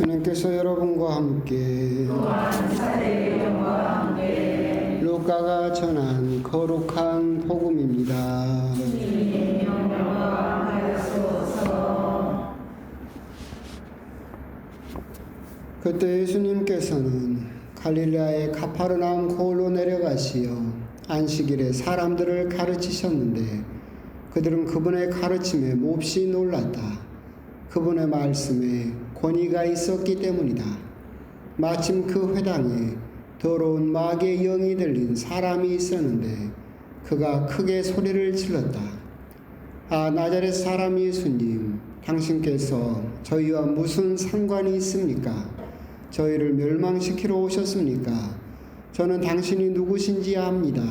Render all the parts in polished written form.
주님께서 여러분과 함께 루카가 전한 거룩한 복음입니다. 그때 예수님께서는 갈릴레아의 가파르나움 고을로 내려가시어 안식일에 사람들을 가르치셨는데 그들은 그분의 가르침에 몹시 놀랐다. 그분의 말씀에 권위가 있었기 때문이다. 마침 그 회당에 더러운 마귀의 영이 들린 사람이 있었는데 그가 크게 소리를 질렀다. 아, 나자렛 사람 예수님, 당신께서 저희와 무슨 상관이 있습니까? 저희를 멸망시키러 오셨습니까? 저는 당신이 누구신지 압니다.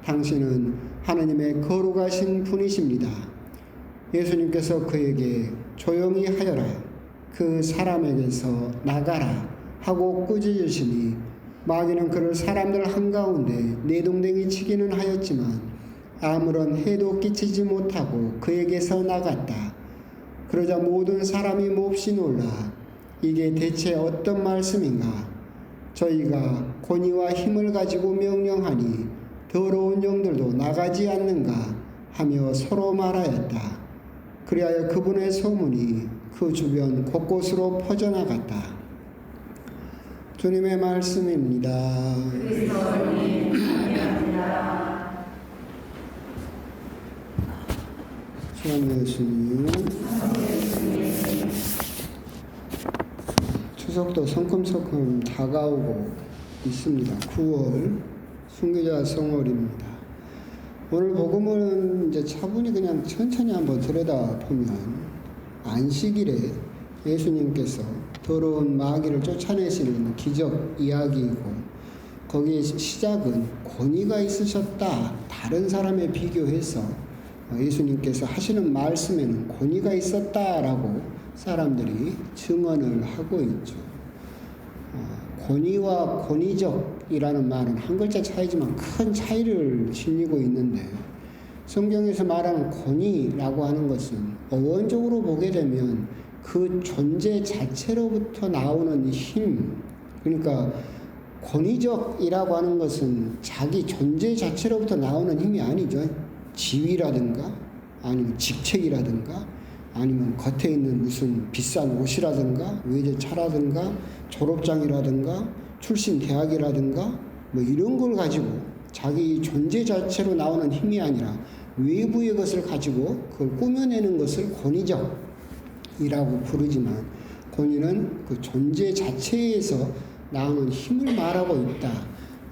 당신은 하느님의 거룩하신 분이십니다. 예수님께서 그에게 조용히 하여라, 그 사람에게서 나가라 하고 꾸짖으시니 마귀는 그를 사람들 한가운데 내동댕이 치기는 하였지만 아무런 해도 끼치지 못하고 그에게서 나갔다. 그러자 모든 사람이 몹시 놀라 이게 대체 어떤 말씀인가? 저희가 권위와 힘을 가지고 명령하니 더러운 영들도 나가지 않는가? 하며 서로 말하였다. 그리하여 그분의 소문이 그 주변 곳곳으로 퍼져나갔다. 주님의 말씀입니다. 그리스도님 감사합니다. 주님 예수님. 추석도 성큼성큼 다가오고 있습니다. 9월 순교자 성월입니다. 오늘 복음은 이제 차분히 그냥 천천히 한번 들여다보면 안식일에 예수님께서 더러운 마귀를 쫓아내시는 기적 이야기이고 거기에 시작은 권위가 있으셨다. 다른 사람에 비교해서 예수님께서 하시는 말씀에는 권위가 있었다라고 사람들이 증언을 하고 있죠. 권위와 권위적이라는 말은 한 글자 차이지만 큰 차이를 지니고 있는데 성경에서 말하는 권위라고 하는 것은 어원적으로 보게 되면 그 존재 자체로부터 나오는 힘, 그러니까 권위적이라고 하는 것은 자기 존재 자체로부터 나오는 힘이 아니죠. 지위라든가 아니면 직책이라든가 아니면 겉에 있는 무슨 비싼 옷이라든가 외제차라든가 졸업장이라든가 출신 대학이라든가 뭐 이런 걸 가지고 자기 존재 자체로 나오는 힘이 아니라 외부의 것을 가지고 그걸 꾸며내는 것을 권위적이라고 부르지만 권위는 그 존재 자체에서 나오는 힘을 말하고 있다.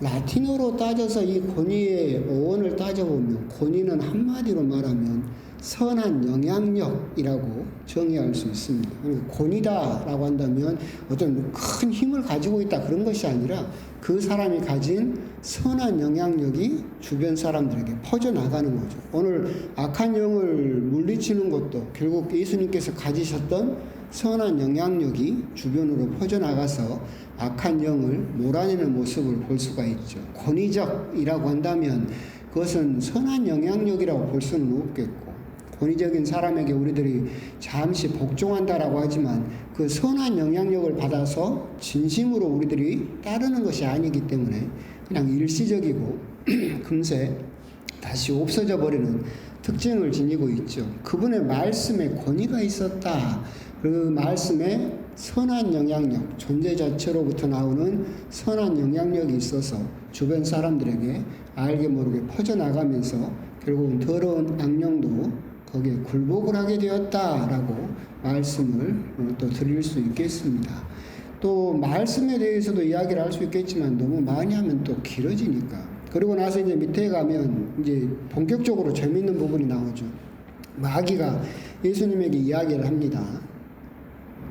라틴어로 따져서 이 권위의 어원을 따져보면 권위는 한마디로 말하면 선한 영향력이라고 정의할 수 있습니다. 권위다라고 한다면 어떤 큰 힘을 가지고 있다 그런 것이 아니라 그 사람이 가진 선한 영향력이 주변 사람들에게 퍼져나가는 거죠. 오늘 악한 영을 물리치는 것도 결국 예수님께서 가지셨던 선한 영향력이 주변으로 퍼져나가서 악한 영을 몰아내는 모습을 볼 수가 있죠. 권위적이라고 한다면 그것은 선한 영향력이라고 볼 수는 없겠고 권위적인 사람에게 우리들이 잠시 복종한다라고 하지만 그 선한 영향력을 받아서 진심으로 우리들이 따르는 것이 아니기 때문에 그냥 일시적이고 금세 다시 없어져 버리는 특징을 지니고 있죠. 그분의 말씀에 권위가 있었다. 그 말씀에 선한 영향력, 존재 자체로부터 나오는 선한 영향력이 있어서 주변 사람들에게 알게 모르게 퍼져나가면서 결국은 더러운 악령도 거기에 굴복을 하게 되었다라고 말씀을 또 드릴 수 있겠습니다. 또 말씀에 대해서도 이야기를 할 수 있겠지만 너무 많이 하면 또 길어지니까. 그리고 나서 이제 밑에 가면 이제 본격적으로 재밌는 부분이 나오죠. 마귀가 예수님에게 이야기를 합니다.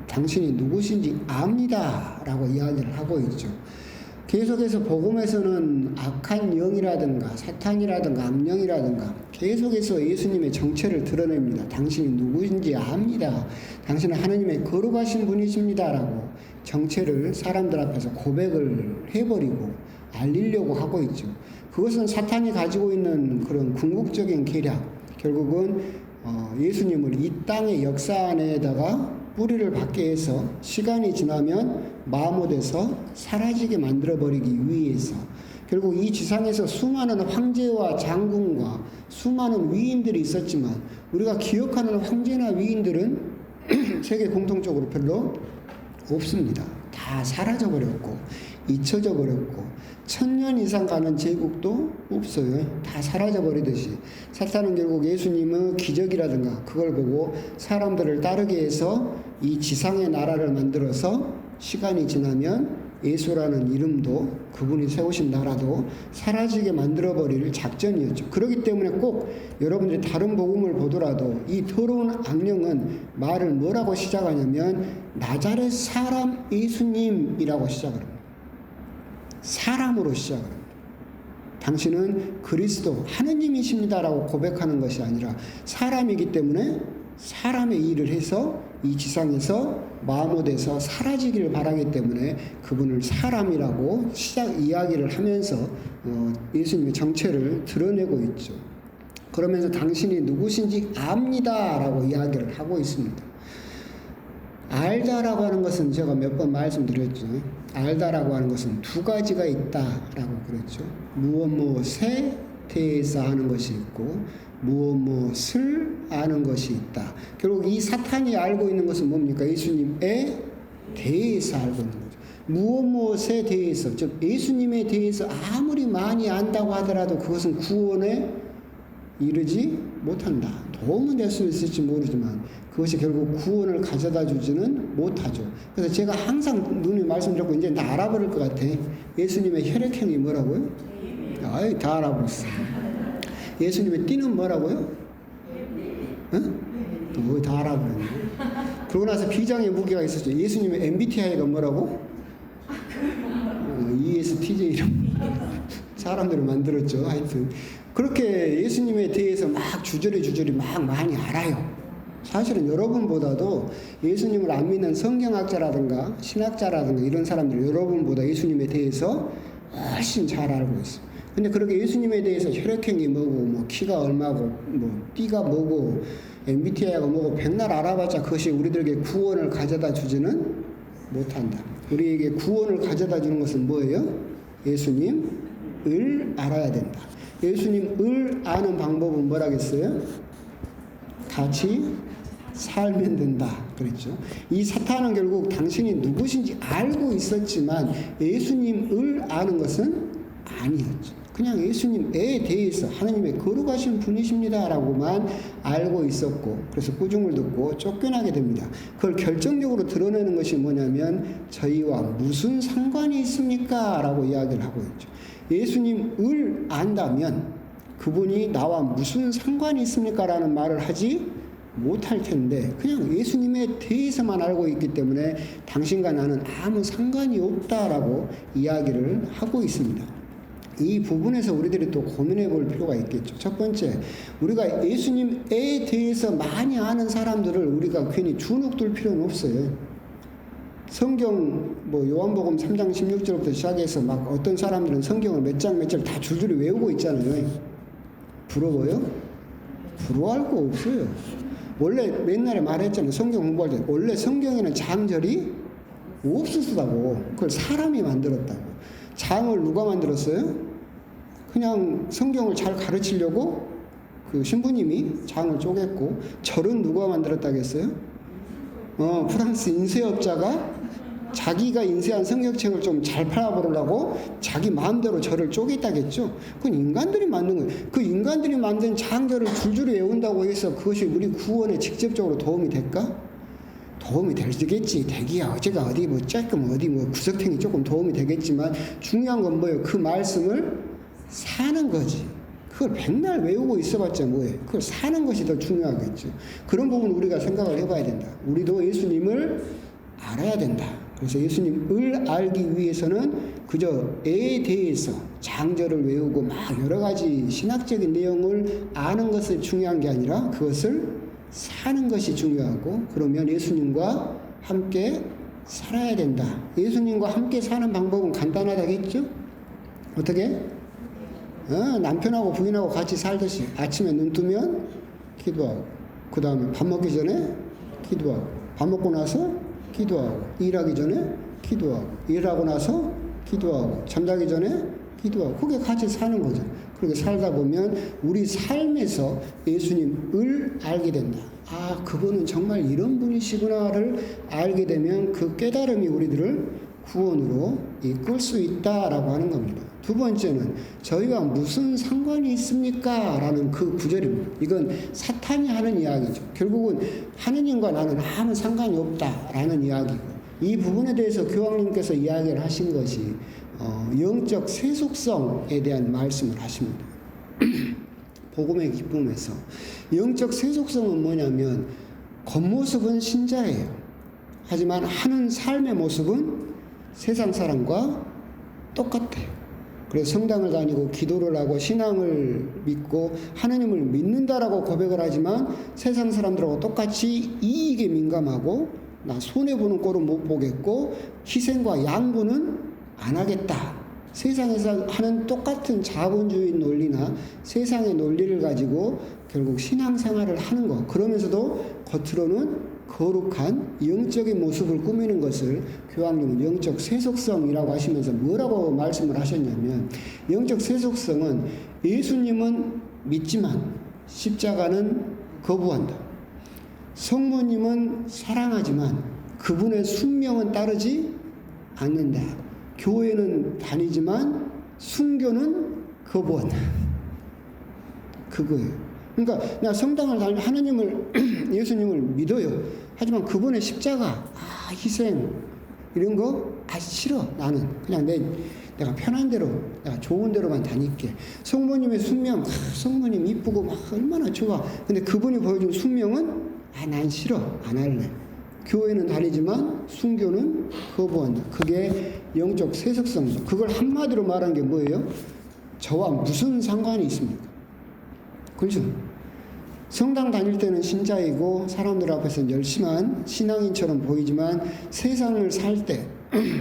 당신이 누구신지 압니다 라고 이야기를 하고 있죠. 계속해서 복음에서는 악한 영이라든가 사탄이라든가 암령이라든가 계속해서 예수님의 정체를 드러냅니다. 당신이 누구인지 압니다. 당신은 하느님의 거룩하신 분이십니다 라고 정체를 사람들 앞에서 고백을 해버리고 알리려고 하고 있죠. 그것은 사탄이 가지고 있는 그런 궁극적인 계략, 결국은 예수님을 이 땅의 역사 안에다가 뿌리를 받게 해서 시간이 지나면 마모돼서 사라지게 만들어버리기 위해서 결국 이 지상에서 수많은 황제와 장군과 수많은 위인들이 있었지만 우리가 기억하는 황제나 위인들은 세계 공통적으로 별로 없습니다. 다 사라져버렸고 잊혀져 버렸고 1000년 이상 가는 제국도 없어요. 다 사라져버리듯이 사탄은 결국 예수님의 기적이라든가 그걸 보고 사람들을 따르게 해서 이 지상의 나라를 만들어서 시간이 지나면 예수라는 이름도 그분이 세우신 나라도 사라지게 만들어버릴 작전이었죠. 그렇기 때문에 꼭 여러분들이 다른 복음을 보더라도 이 더러운 악령은 말을 뭐라고 시작하냐면 나자렛 사람 예수님이라고 시작을 합니다. 사람으로 시작을 합니다. 당신은 그리스도 하느님이십니다라고 고백하는 것이 아니라 사람이기 때문에 사람의 일을 해서 이 지상에서 마모돼서 사라지기를 바라기 때문에 그분을 사람이라고 이야기를 하면서 예수님의 정체를 드러내고 있죠. 그러면서 당신이 누구신지 압니다라고 이야기를 하고 있습니다. 알다라고 하는 것은 제가 몇 번 말씀드렸죠. 알다라고 하는 것은 두 가지가 있다라고 그랬죠. 무엇에 대해서 아는 것이 있고 무엇을 아는 것이 있다. 결국 이 사탄이 알고 있는 것은 뭡니까? 예수님에 대해서 알고 있는 거죠. 무엇에 대해서, 즉 예수님에 대해서 아무리 많이 안다고 하더라도 그것은 구원에 이르지 못한다. 도움은 될 수 있을지 모르지만 그것이 결국 구원을 가져다 주지는 못하죠. 그래서 제가 항상 누님 말씀드렸고 이제 다 알아버릴 것 같아. 예수님의 혈액형이 뭐라고요? 아이, 다 알아버렸어. 예수님의 띠는 뭐라고요? 응? 다 알아버렸네. 그러고 나서 비장의 무게가 있었죠. 예수님의 MBTI가 뭐라고? ESTJ 이름. 사람들을 만들었죠. 하여튼 그렇게 예수님에 대해서 막 주저리 막 많이 알아요. 사실은 여러분보다도 예수님을 안 믿는 성경학자라든가 신학자라든가 이런 사람들 여러분보다 예수님에 대해서 훨씬 잘 알고 있어요. 근데 그렇게 예수님에 대해서 혈액형이 뭐고 뭐 키가 얼마고 뭐 띠가 뭐고 MBTI가 뭐고 백날 알아봤자 그것이 우리들에게 구원을 가져다 주지는 못한다. 우리에게 구원을 가져다 주는 것은 뭐예요? 예수님을 알아야 된다. 예수님을 아는 방법은 뭐라겠어요? 같이 살면 된다. 그랬죠. 이 사탄은 결국 당신이 누구신지 알고 있었지만 예수님을 아는 것은 아니었죠. 그냥 예수님에 대해서 하나님의 거룩하신 분이십니다라고만 알고 있었고 그래서 꾸중을 듣고 쫓겨나게 됩니다. 그걸 결정적으로 드러내는 것이 뭐냐면 저희와 무슨 상관이 있습니까? 라고 이야기를 하고 있죠. 예수님을 안다면 그분이 나와 무슨 상관이 있습니까? 라는 말을 하지 못할 텐데 그냥 예수님에 대해서만 알고 있기 때문에 당신과 나는 아무 상관이 없다라고 이야기를 하고 있습니다. 이 부분에서 우리들이 또 고민해 볼 필요가 있겠죠. 첫 번째, 우리가 예수님에 대해서 많이 아는 사람들을 우리가 괜히 주눅들 필요는 없어요. 성경 뭐 요한복음 3장 16절부터 시작해서 막 어떤 사람들은 성경을 몇 장 다 줄줄이 외우고 있잖아요. 부러워요? 부러워할 거 없어요. 원래 옛날에 말했잖아요. 성경 공부할 때 원래 성경에는 장절이 없었다고. 그걸 사람이 만들었다고. 장을 누가 만들었어요? 그냥 성경을 잘 가르치려고 그 신부님이 장을 쪼갰고 절은 누가 만들었다겠어요? 프랑스 인쇄업자가 자기가 인쇄한 성경책을 좀 잘 팔아보려고 자기 마음대로 절을 쪼갰다겠죠. 그건 인간들이 만든 거예요. 그 인간들이 만든 장절을 줄줄이 외운다고 해서 그것이 우리 구원에 직접적으로 도움이 될까? 도움이 되겠지. 되기야. 어제가 어디 뭐 조금 어디 뭐 구석탱이 조금 도움이 되겠지만 중요한 건 뭐예요? 그 말씀을 사는 거지. 그걸 백날 외우고 있어봤자 뭐예요? 그걸 사는 것이 더 중요하겠죠. 그런 부분 우리가 생각을 해봐야 된다. 우리도 예수님을 알아야 된다. 그래서 예수님을 알기 위해서는 그저 에 대해서 장절을 외우고 막 여러 가지 신학적인 내용을 아는 것이 중요한 게 아니라 그것을 사는 것이 중요하고 그러면 예수님과 함께 살아야 된다. 예수님과 함께 사는 방법은 간단하다겠죠? 어떻게? 남편하고 부인하고 같이 살듯이 아침에 눈 뜨면 기도하고 그 다음에 밥 먹기 전에 기도하고 밥 먹고 나서 기도하고, 일하기 전에 기도하고, 일하고 나서 기도하고, 잠자기 전에 기도하고, 그게 같이 사는 거죠. 그렇게 살다 보면 우리 삶에서 예수님을 알게 된다. 아, 그분은 정말 이런 분이시구나를 알게 되면 그 깨달음이 우리들을 구원으로 이끌 수 있다라고 하는 겁니다. 두 번째는 저희와 무슨 상관이 있습니까? 라는 그 구절입니다. 이건 사탄이 하는 이야기죠. 결국은 하느님과 나는 아무 상관이 없다라는 이야기고, 이 부분에 대해서 교황님께서 이야기를 하신 것이 영적 세속성에 대한 말씀을 하십니다. 복음의 기쁨에서 영적 세속성은 뭐냐면 겉모습은 신자예요. 하지만 하는 삶의 모습은 세상 사람과 똑같아요. 그래서 성당을 다니고 기도를 하고 신앙을 믿고 하나님을 믿는다라고 고백을 하지만 세상 사람들하고 똑같이 이익에 민감하고 나 손해보는 꼴은 못 보겠고 희생과 양보는 안 하겠다. 세상에서 하는 똑같은 자본주의 논리나 세상의 논리를 가지고 결국 신앙생활을 하는 것, 그러면서도 겉으로는 거룩한 영적인 모습을 꾸미는 것을 교황님은 영적 세속성이라고 하시면서 뭐라고 말씀을 하셨냐면, 영적 세속성은 예수님은 믿지만 십자가는 거부한다. 성모님은 사랑하지만 그분의 순명은 따르지 않는다. 교회는 다니지만 순교는 거부한다. 그거예요. 그러니까 나 성당을 다니면 하나님을 예수님을 믿어요. 하지만 그분의 십자가, 희생 이런 거 싫어. 나는 그냥 내가 편한 대로, 내가 좋은 대로만 다닐게. 성모님의 순명, 성모님 이쁘고 막 얼마나 좋아. 근데 그분이 보여준 순명은 난 싫어. 안 할래. 교회는 다니지만 순교는 거부한다. 그게 영적 세속성이죠. 그걸 한마디로 말한 게 뭐예요? 저와 무슨 상관이 있습니까? 그렇죠? 성당 다닐 때는 신자이고 사람들 앞에서 열심한 신앙인처럼 보이지만 세상을 살 때,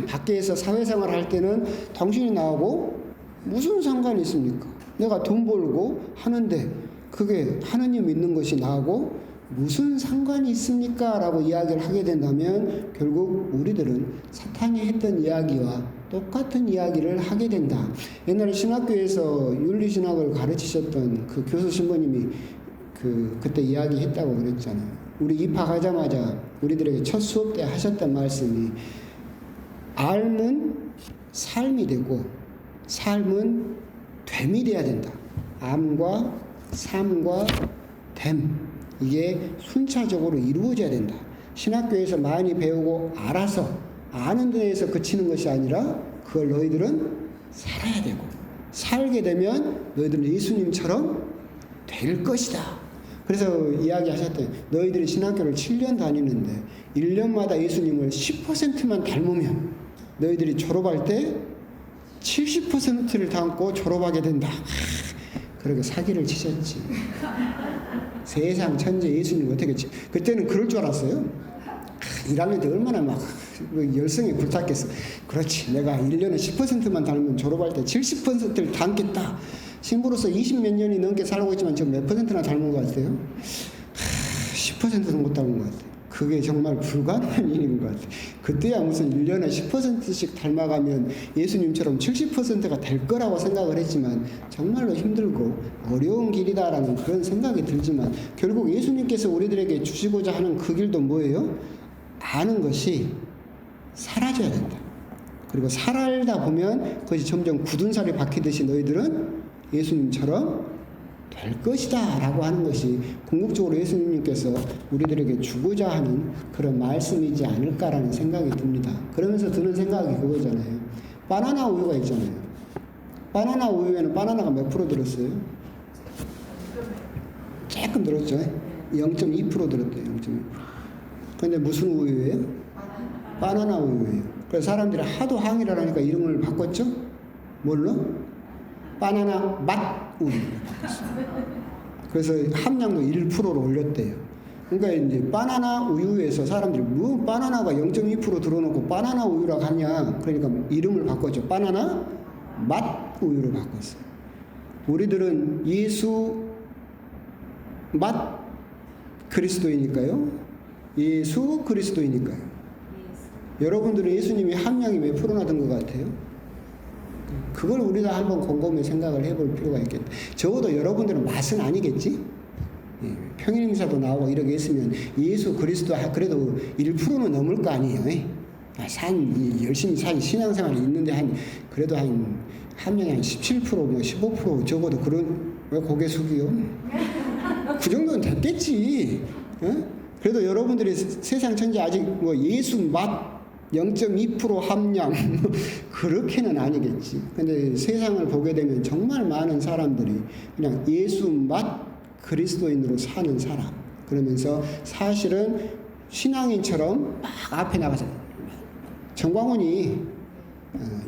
밖에서 사회생활 할 때는 당신이 나하고 무슨 상관이 있습니까? 내가 돈 벌고 하는데 그게 하느님 믿는 것이 나하고 무슨 상관이 있습니까? 라고 이야기를 하게 된다면 결국 우리들은 사탄이 했던 이야기와 똑같은 이야기를 하게 된다. 옛날에 신학교에서 윤리신학을 가르치셨던 그 교수 신부님이 그때 이야기했다고 그랬잖아요. 우리 입학하자마자 우리들에게 첫 수업 때 하셨던 말씀이 알은 삶이 되고 삶은 됨이 돼야 된다. 암과 삶과 됨. 이게 순차적으로 이루어져야 된다. 신학교에서 많이 배우고 알아서 아는 데에서 그치는 것이 아니라 그걸 너희들은 살아야 되고 살게 되면 너희들은 예수님처럼 될 것이다. 그래서 이야기하셨더니 너희들이 신학교를 7년 다니는데 1년마다 예수님을 10%만 닮으면 너희들이 졸업할 때 70%를 닮고 졸업하게 된다. 그렇게 사기를 치셨지. 세상 천재 예수님 어떻게 치? 그때는 그럴 줄 알았어요. 1학년 때 얼마나 막 열성이 불탔겠어. 그렇지, 내가 1년에 10%만 닮으면 졸업할 때 70%를 닮겠다. 신부로서 20몇 년이 넘게 살고 있지만 지금 몇 %나 닮은 것 같아요? 10%는 못 닮은 것 같아요. 그게 정말 불가능한 일인 것 같아요. 그때야 무슨 1년에 10%씩 닮아가면 예수님처럼 70%가 될 거라고 생각을 했지만 정말로 힘들고 어려운 길이다라는 그런 생각이 들지만 결국 예수님께서 우리들에게 주시고자 하는 그 길도 뭐예요? 아는 것이 사라져야 된다. 그리고 살다 보면 그것이 점점 굳은 살이 박히듯이 너희들은 예수님처럼 될 것이다 라고 하는 것이 궁극적으로 예수님께서 우리들에게 주고자 하는 그런 말씀이지 않을까라는 생각이 듭니다. 그러면서 드는 생각이 그거잖아요. 바나나 우유가 있잖아요. 바나나 우유에는 바나나가 몇 프로 들었어요? 조금 들었죠. 0.2% 들었대요. 0.2%. 근데 무슨 우유예요? 바나나 우유예요. 그래서 사람들이 하도 항의를 하니까 이름을 바꿨죠? 뭘로? 바나나 맛 우유를 바꿨어요. 그래서 함량도 1%로 올렸대요. 그러니까 이제 바나나 우유에서 사람들이 뭐 바나나가 0.2% 들어놓고 바나나 우유라고 하냐. 그러니까 이름을 바꿨죠. 바나나 맛 우유로 바꿨어요. 우리들은 예수 맛 그리스도이니까요. 예수 그리스도이니까요. 여러분들은 예수님이 함량이 몇 프로나 된 것 같아요? 그걸 우리가 한번 곰곰이 생각을 해볼 필요가 있겠다. 적어도 여러분들은 맛은 아니겠지? 예, 평일임사도 나오고 이렇게 했으면 예수 그리스도 그래도 1%는 넘을 거 아니에요. 열심히 산 신앙생활이 있는데 그래도 함량이 한 17%, 뭐 15% 적어도 왜 고개 숙이요? 그 정도는 됐겠지. 그래도 여러분들이 세상 천지 아직 뭐 예수 맛 0.2% 함량 그렇게는 아니겠지. 근데 세상을 보게 되면 정말 많은 사람들이 그냥 예수 맛 그리스도인으로 사는 사람. 그러면서 사실은 신앙인처럼 막 앞에 나가서 정광훈이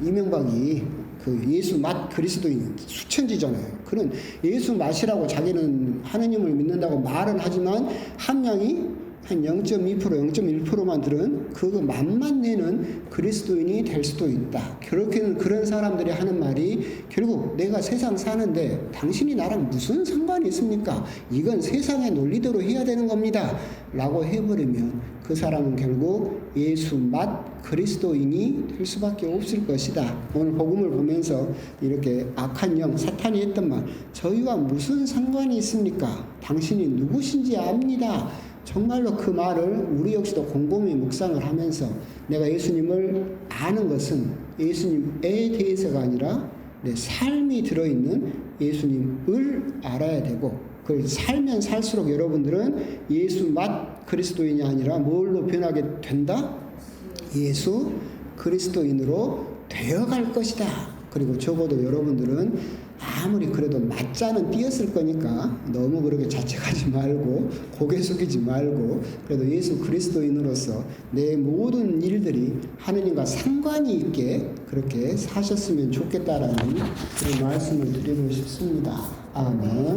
이명박이 그 예수 맛 그리스도인 수천지잖아요. 그런 예수 맛이라고 자기는 하느님을 믿는다고 말은 하지만 함량이 한 0.2%, 0.1%만 들은 그거 맛만 내는 그리스도인이 될 수도 있다. 그렇게는 그런 사람들이 하는 말이 결국 내가 세상 사는데 당신이 나랑 무슨 상관이 있습니까? 이건 세상의 논리대로 해야 되는 겁니다. 라고 해버리면 그 사람은 결국 예수 맛 그리스도인이 될 수밖에 없을 것이다. 오늘 복음을 보면서 이렇게 악한 영, 사탄이 했던 말, 저희와 무슨 상관이 있습니까? 당신이 누구신지 압니다. 정말로 그 말을 우리 역시도 곰곰이 묵상을 하면서 내가 예수님을 아는 것은 예수님에 대해서가 아니라 내 삶이 들어있는 예수님을 알아야 되고 그걸 살면 살수록 여러분들은 예수 맛 그리스도인이 아니라 뭘로 변하게 된다? 예수 그리스도인으로 되어갈 것이다. 그리고 적어도 여러분들은 아무리 그래도 맞자는 띄었을 거니까 너무 그렇게 자책하지 말고 고개 숙이지 말고 그래도 예수 그리스도인으로서 내 모든 일들이 하느님과 상관이 있게 그렇게 사셨으면 좋겠다라는 그런 말씀을 드리고 싶습니다. 아멘.